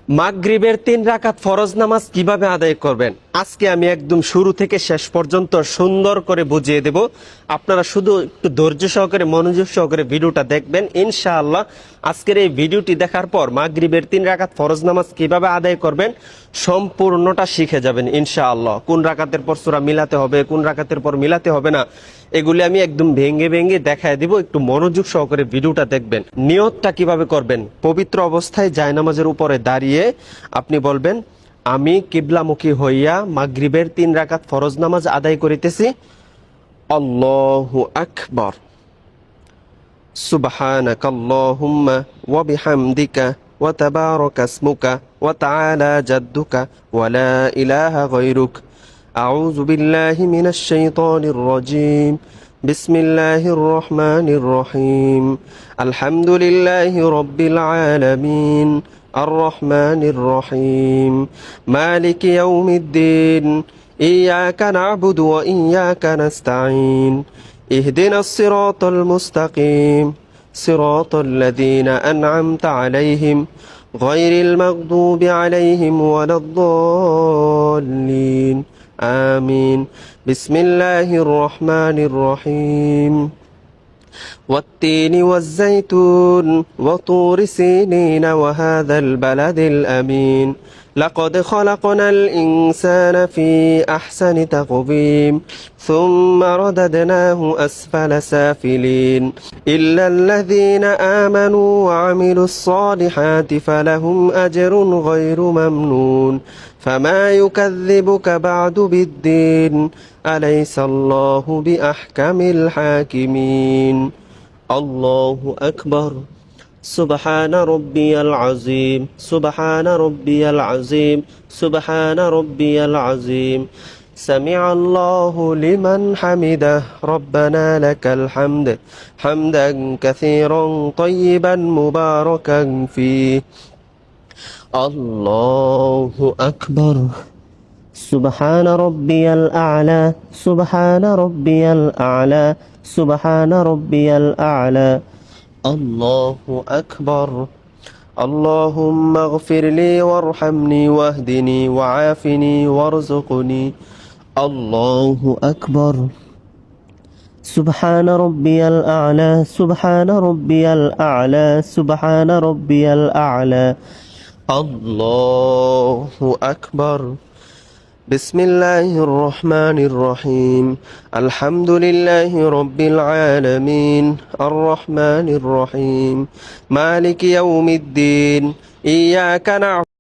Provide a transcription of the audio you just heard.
মাগরিবের 3 রাকাত ফরজ নামাজ কিভাবে আদায় করবেন আজকে আমি একদম শুরু থেকে শেষ পর্যন্ত সুন্দর করে বুঝিয়ে দেব। আপনারা শুধু একটু ধৈর্য সহকারে মনোযোগ সহকারে ভিডিওটা দেখবেন। ইনশাআল্লাহ আজকের এই ভিডিওটি দেখার পর মাগরিবের 3 রাকাত ফরজ নামাজ কিভাবে আদায় করবেন সম্পূর্ণটা শিখে যাবেন ইনশাআল্লাহ। কোন রাকাতের পর সূরা মিলাতে হবে, কোন রাকাতের পর মিলাতে হবে না, এগুলি আমি একদম ভেঙে ভেঙে দেখায় দিব। একটু মনোযোগ সহকারে ভিডিওটা দেখবেন। নিয়তটা কিভাবে করবেন, পবিত্র অবস্থায় জায়নামাজের উপরে দাঁড়িয়ে আপনি বলবেন, আমি কিবলামুখী হইয়া মাগরিবের 3 রাকাত ফরজ নামাজ আদায় করিতেছি। আল্লাহু আকবার, সুবহানাকাল্লাহুম্মা ওয়া বিহামদিকা ওয়া তাবারাকা ইসমুকা ওয়া তাআলা জাদ্দুকা ওয়া লা ইলাহা গায়রুক। আউযু বিল্লাহি মিনাশ শাইতানির রাজীম। বিসমিল্লাহির রহমানির রহিম। আলহামদুলিল্লাহি রাব্বিল আলামিন। الرحمن الرحيم مالك يوم الدين إياك نعبد وإياك نستعين اهدنا الصراط المستقيم صراط الذين أنعمت عليهم غير المغضوب عليهم ولا الضالين آمين بسم الله الرحمن الرحيم والتين والزيتون وطور سينين وهذا البلد الأمين لقد خلقنا الإنسان في أحسن تقويم ثم رددناه أسفل سافلين إلا الذين آمنوا وعملوا الصالحات فلهم أجر غير ممنون فما يكذبك بعد بالدين أليس الله بأحكم الحاكمين الله أكبر سبحان ربي العظيم سبحان ربي العظيم سبحان ربي العظيم سمع الله لمن حمده ربنا لك الحمد حمدا كثيرا طيبا مباركا فيه الله أكبر سبحان ربي الأعلى سبحان ربي الأعلى سبحان ربي الأعلى الله أكبر اللهم اغفر لي وارحمني واهدني وعافني وارزقني الله أكبر سبحان ربي الأعلى سبحان ربي الأعلى سبحان ربي الأعلى الله أكبر بسم الله الرحمن الرحيم الحمد لله رب العالمين الرحمن الرحيم مالك يوم الدين إياك نعبد